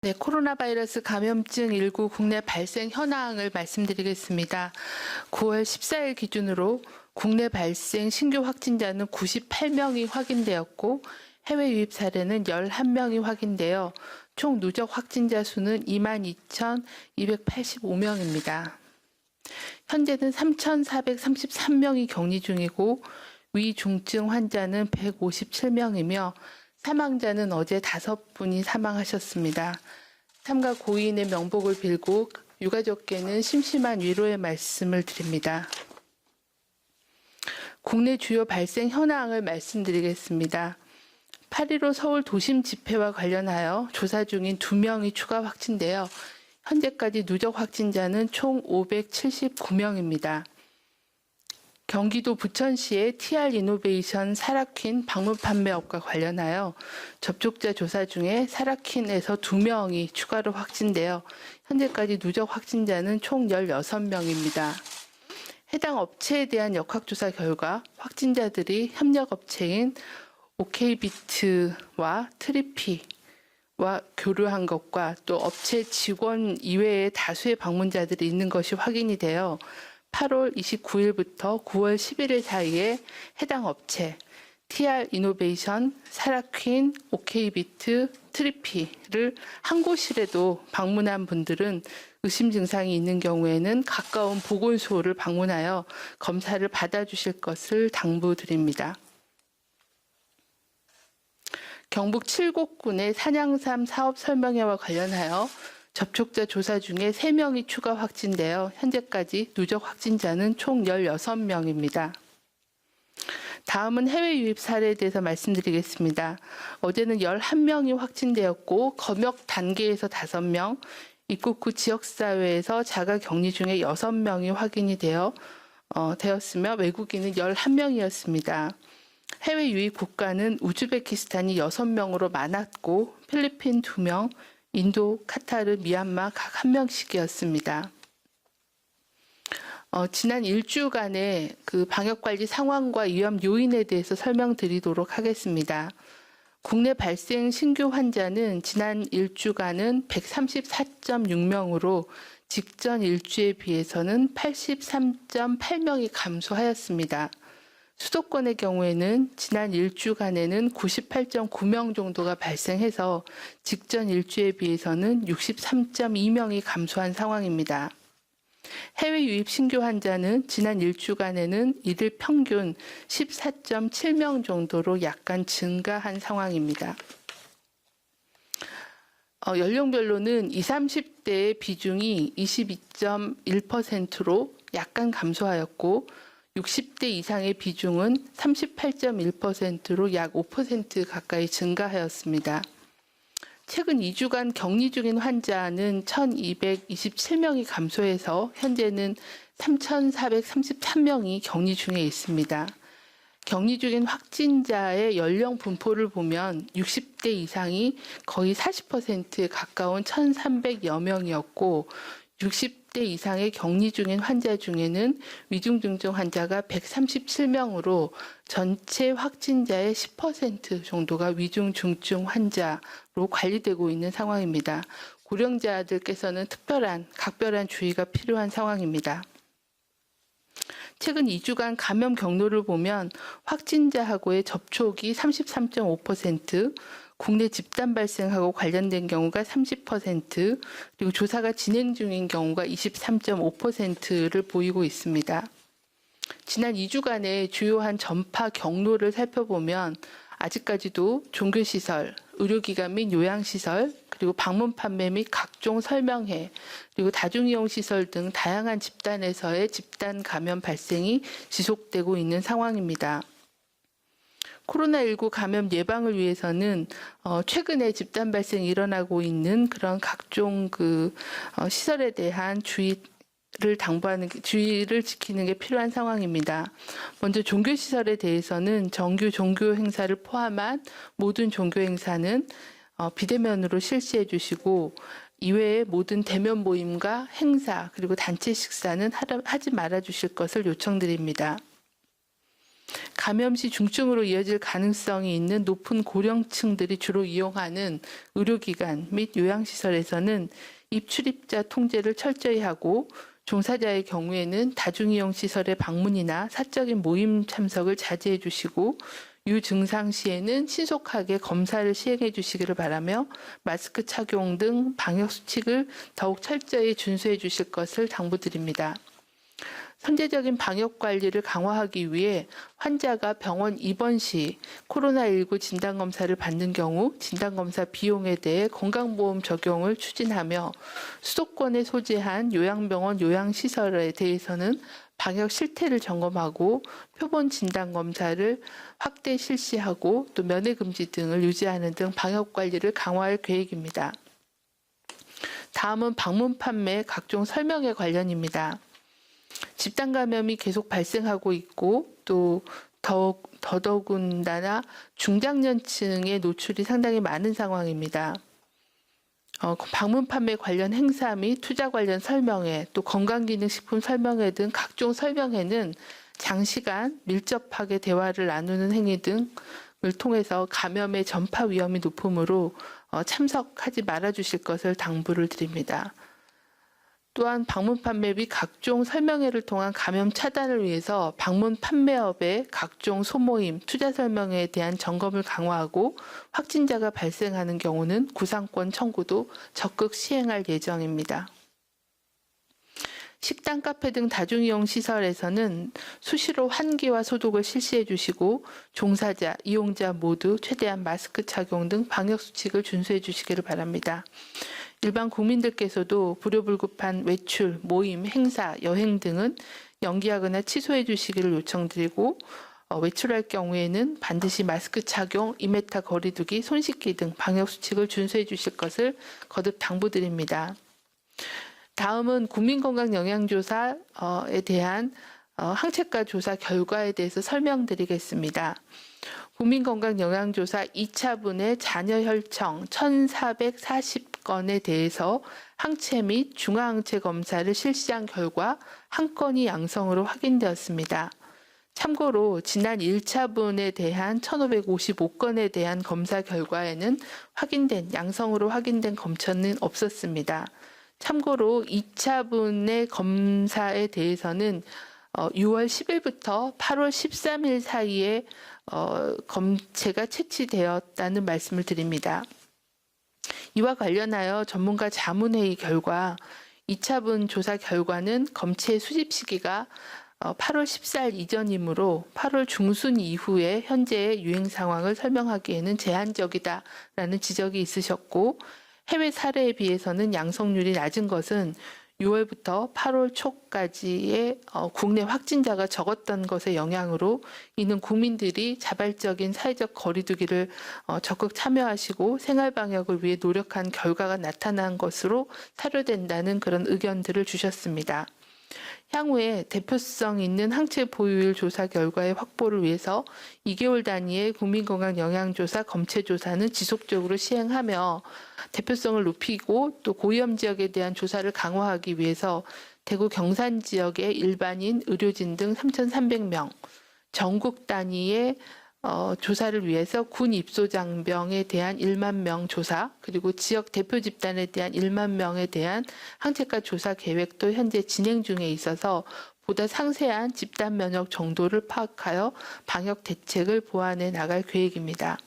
네, 코로나 바이러스 감염증 19 국내 발생 현황을 말씀드리겠습니다. 9월 14일 기준으로 국내 발생 신규 확진자는 98명이 확인되었고 해외 유입 사례는 11명이 확인되어 총 누적 확진자 수는 22,285명입니다. 현재는 3,433명이 격리 중이고 위중증 환자는 157명이며 사망자는 어제 5분이 사망하셨습니다. 삼가 고인의 명복을 빌고 유가족께는 심심한 위로의 말씀을 드립니다. 국내 주요 발생 현황을 말씀드리겠습니다. 8.15 서울 도심 집회와 관련하여 조사 중인 2명이 추가 확진되어 현재까지 누적 확진자는 총 579명입니다. 경기도 부천시의 TR 이노베이션 사라퀸 방문 판매업과 관련하여 접촉자 조사 중에 사라퀸에서 2명이 추가로 확진되어 현재까지 누적 확진자는 총 16명입니다. 해당 업체에 대한 역학조사 결과 확진자들이 협력업체인 오케이비트와 트리피와 교류한 것과 또 업체 직원 이외에 다수의 방문자들이 있는 것이 확인이 되어 8월 29일부터 9월 11일 사이에 해당 업체 TR 이노베이션, 사라퀸, 오케이비트, 트리피를 한 곳이라도 방문한 분들은 의심 증상이 있는 경우에는 가까운 보건소를 방문하여 검사를 받아주실 것을 당부드립니다. 경북 칠곡군의 산양삼 사업 설명회와 관련하여 접촉자 조사 중에 3명이 추가 확진되어 현재까지 누적 확진자는 총 16명입니다. 다음은 해외 유입 사례에 대해서 말씀드리겠습니다. 어제는 11명이 확진되었고 검역 단계에서 5명, 입국 후 지역사회에서 자가 격리 중에 6명이 확인이 되었으며 외국인은 11명이었습니다. 해외 유입 국가는 우즈베키스탄이 6명으로 많았고 필리핀 2명, 인도, 카타르, 미얀마 각 1명씩이었습니다. 지난 일주간의 그 방역관리 상황과 위험 요인에 대해서 설명드리도록 하겠습니다. 국내 발생 신규 환자는 지난 일주간은 134.6명으로 직전 일주에 비해서는 83.8명이 감소하였습니다. 수도권의 경우에는 지난 일주간에는 98.9명 정도가 발생해서 직전 일주에 비해서는 63.2명이 감소한 상황입니다. 해외 유입 신규 환자는 지난 일주간에는 이들 평균 14.7명 정도로 약간 증가한 상황입니다. 연령별로는 20, 30대의 비중이 22.1%로 약간 감소하였고 60대 이상의 비중은 38.1%로 약 5% 가까이 증가하였습니다. 최근 2주간 격리 중인 환자는 1,227명이 감소해서 현재는 3,433명이 격리 중에 있습니다. 격리 중인 확진자의 연령 분포를 보면 60대 이상이 거의 40%에 가까운 1,300여 명이었고 60대 이상의 격리 중인 환자 중에는 위중증증 환자가 137명으로 전체 확진자의 10% 정도가 위중증증 환자로 관리되고 있는 상황입니다. 고령자들께서는 각별한 주의가 필요한 상황입니다. 최근 2주간 감염 경로를 보면 확진자하고의 접촉이 33.5%, 국내 집단 발생하고 관련된 경우가 30%, 그리고 조사가 진행 중인 경우가 23.5%를 보이고 있습니다. 지난 2주간의 주요한 전파 경로를 살펴보면 아직까지도 종교시설, 의료기관 및 요양시설, 그리고 방문 판매 및 각종 설명회, 그리고 다중이용시설 등 다양한 집단에서의 집단 감염 발생이 지속되고 있는 상황입니다. 코로나19 감염 예방을 위해서는 최근에 집단 발생이 일어나고 있는 그런 각종 시설에 대한 주의를 지키는 게 필요한 상황입니다. 먼저 종교시설에 대해서는 정규 종교 행사를 포함한 모든 종교 행사는 비대면으로 실시해 주시고 이외에 모든 대면 모임과 행사 그리고 단체 식사는 하지 말아 주실 것을 요청드립니다. 감염 시 중증으로 이어질 가능성이 있는 높은 고령층들이 주로 이용하는 의료기관 및 요양시설에서는 입출입자 통제를 철저히 하고 종사자의 경우에는 다중이용 시설의 방문이나 사적인 모임 참석을 자제해 주시고 유증상 시에는 신속하게 검사를 시행해 주시기를 바라며 마스크 착용 등 방역 수칙을 더욱 철저히 준수해 주실 것을 당부드립니다. 선제적인 방역 관리를 강화하기 위해 환자가 병원 입원 시 코로나19 진단검사를 받는 경우 진단검사 비용에 대해 건강보험 적용을 추진하며 수도권에 소재한 요양병원 요양시설에 대해서는 방역 실태를 점검하고 표본 진단검사를 확대 실시하고 또 면회금지 등을 유지하는 등 방역 관리를 강화할 계획입니다. 다음은 방문 판매 각종 설명회 관련입니다. 집단 감염이 계속 발생하고 있고 또 더더군다나 중장년층의 노출이 상당히 많은 상황입니다. 방문 판매 관련 행사 및 투자 관련 설명회, 또 건강기능식품 설명회 등 각종 설명회는 장시간 밀접하게 대화를 나누는 행위 등을 통해서 감염의 전파 위험이 높으므로 참석하지 말아 주실 것을 당부를 드립니다. 또한 방문 판매 및 각종 설명회를 통한 감염 차단을 위해서 방문 판매업의 각종 소모임, 투자 설명회에 대한 점검을 강화하고 확진자가 발생하는 경우는 구상권 청구도 적극 시행할 예정입니다. 식당, 카페 등 다중이용 시설에서는 수시로 환기와 소독을 실시해 주시고 종사자, 이용자 모두 최대한 마스크 착용 등 방역 수칙을 준수해 주시기를 바랍니다. 일반 국민들께서도 불효불급한 외출, 모임, 행사, 여행 등은 연기하거나 취소해 주시기를 요청드리고 외출할 경우에는 반드시 마스크 착용, 2m 거리 두기, 손 씻기 등 방역 수칙을 준수해 주실 것을 거듭 당부드립니다. 다음은 국민건강영양조사에 대한 항체가 조사 결과에 대해서 설명드리겠습니다. 국민건강영양조사 2차분의 자녀 혈청 1,440건에 대해서 항체 및 중화항체 검사를 실시한 결과 한 건이 양성으로 확인되었습니다. 참고로 지난 1차분에 대한 1,555건에 대한 검사 결과에는 양성으로 확인된 검천은 없었습니다. 참고로 2차분의 검사에 대해서는 6월 10일부터 8월 13일 사이에 검체가 채취되었다는 말씀을 드립니다. 이와 관련하여 전문가 자문회의 결과 2차분 조사 결과는 검체 수집 시기가 8월 14일 이전이므로 8월 중순 이후에 현재의 유행 상황을 설명하기에는 제한적이다라는 지적이 있으셨고 해외 사례에 비해서는 양성률이 낮은 것은 6월부터 8월 초까지의 국내 확진자가 적었던 것의 영향으로 이는 국민들이 자발적인 사회적 거리두기를 적극 참여하시고 생활방역을 위해 노력한 결과가 나타난 것으로 사료된다는 그런 의견들을 주셨습니다. 향후에 대표성 있는 항체 보유율 조사 결과의 확보를 위해서 2개월 단위의 국민건강영양조사 검체조사는 지속적으로 시행하며 대표성을 높이고 또 고위험 지역에 대한 조사를 강화하기 위해서 대구 경산 지역의 일반인, 의료진 등 3,300명, 전국 단위의 조사를 위해서 군 입소장병에 대한 1만 명 조사, 그리고 지역 대표 집단에 대한 1만 명에 대한 항체가 조사 계획도 현재 진행 중에 있어서 보다 상세한 집단 면역 정도를 파악하여 방역 대책을 보완해 나갈 계획입니다.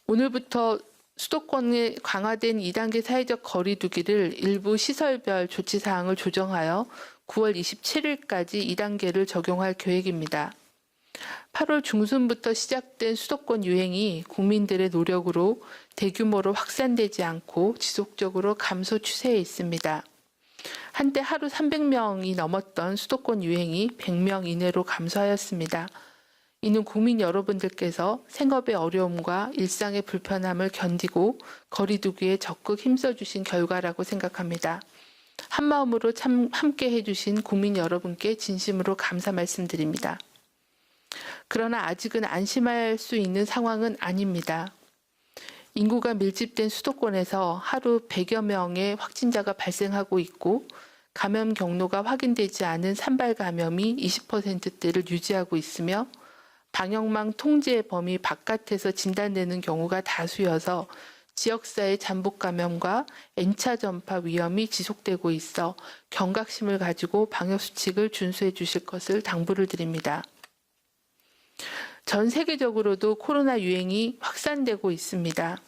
오늘부터 수도권에 강화된 2단계 사회적 거리두기를 일부 시설별 조치사항을 조정하여 9월 27일까지 2단계를 적용할 계획입니다. 8월 중순부터 시작된 수도권 유행이 국민들의 노력으로 대규모로 확산되지 않고 지속적으로 감소 추세에 있습니다. 한때 하루 300명이 넘었던 수도권 유행이 100명 이내로 감소하였습니다. 이는 국민 여러분들께서 생업의 어려움과 일상의 불편함을 견디고 거리두기에 적극 힘써주신 결과라고 생각합니다. 한마음으로 함께 해주신 국민 여러분께 진심으로 감사 말씀드립니다. 그러나 아직은 안심할 수 있는 상황은 아닙니다. 인구가 밀집된 수도권에서 하루 100여 명의 확진자가 발생하고 있고 감염 경로가 확인되지 않은 산발 감염이 20%대를 유지하고 있으며 방역망 통제 범위 바깥에서 진단되는 경우가 다수여서 지역사회 잠복 감염과 N차 전파 위험이 지속되고 있어 경각심을 가지고 방역 수칙을 준수해 주실 것을 당부를 드립니다. 전 세계적으로도 코로나 유행이 확산되고 있습니다.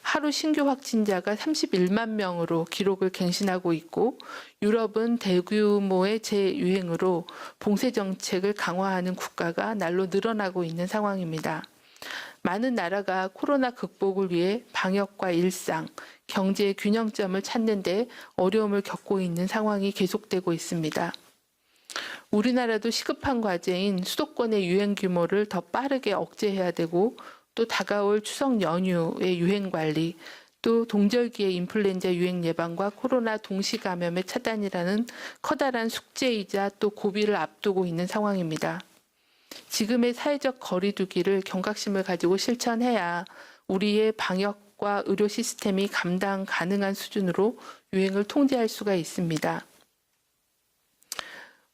하루 신규 확진자가 31만 명으로 기록을 갱신하고 있고 유럽은 대규모의 재유행으로 봉쇄 정책을 강화하는 국가가 날로 늘어나고 있는 상황입니다. 많은 나라가 코로나 극복을 위해 방역과 일상, 경제의 균형점을 찾는 데 어려움을 겪고 있는 상황이 계속되고 있습니다. 우리나라도 시급한 과제인 수도권의 유행 규모를 더 빠르게 억제해야 되고 또 다가올 추석 연휴의 유행 관리, 또 동절기의 인플루엔자 유행 예방과 코로나 동시 감염의 차단이라는 커다란 숙제이자 또 고비를 앞두고 있는 상황입니다. 지금의 사회적 거리두기를 경각심을 가지고 실천해야 우리의 방역과 의료 시스템이 감당 가능한 수준으로 유행을 통제할 수가 있습니다.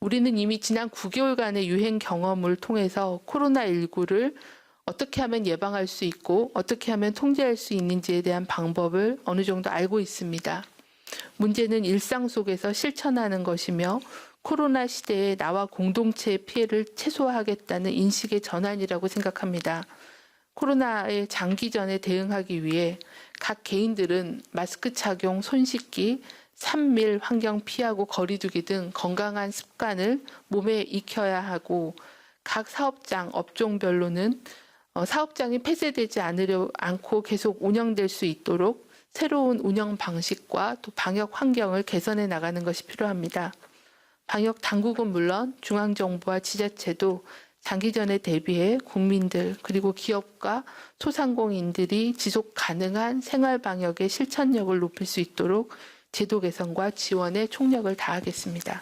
우리는 이미 지난 9개월간의 유행 경험을 통해서 코로나19를 어떻게 하면 예방할 수 있고 어떻게 하면 통제할 수 있는지에 대한 방법을 어느 정도 알고 있습니다. 문제는 일상 속에서 실천하는 것이며 코로나 시대에 나와 공동체의 피해를 최소화하겠다는 인식의 전환이라고 생각합니다. 코로나의 장기전에 대응하기 위해 각 개인들은 마스크 착용, 손 씻기, 산밀 환경 피하고 거리두기 등 건강한 습관을 몸에 익혀야 하고 각 사업장, 업종별로는 사업장이 폐쇄되지 않고 계속 운영될 수 있도록 새로운 운영 방식과 또 방역 환경을 개선해 나가는 것이 필요합니다. 방역 당국은 물론 중앙정부와 지자체도 장기전에 대비해 국민들 그리고 기업과 소상공인들이 지속 가능한 생활 방역의 실천력을 높일 수 있도록 제도 개선과 지원에 총력을 다하겠습니다.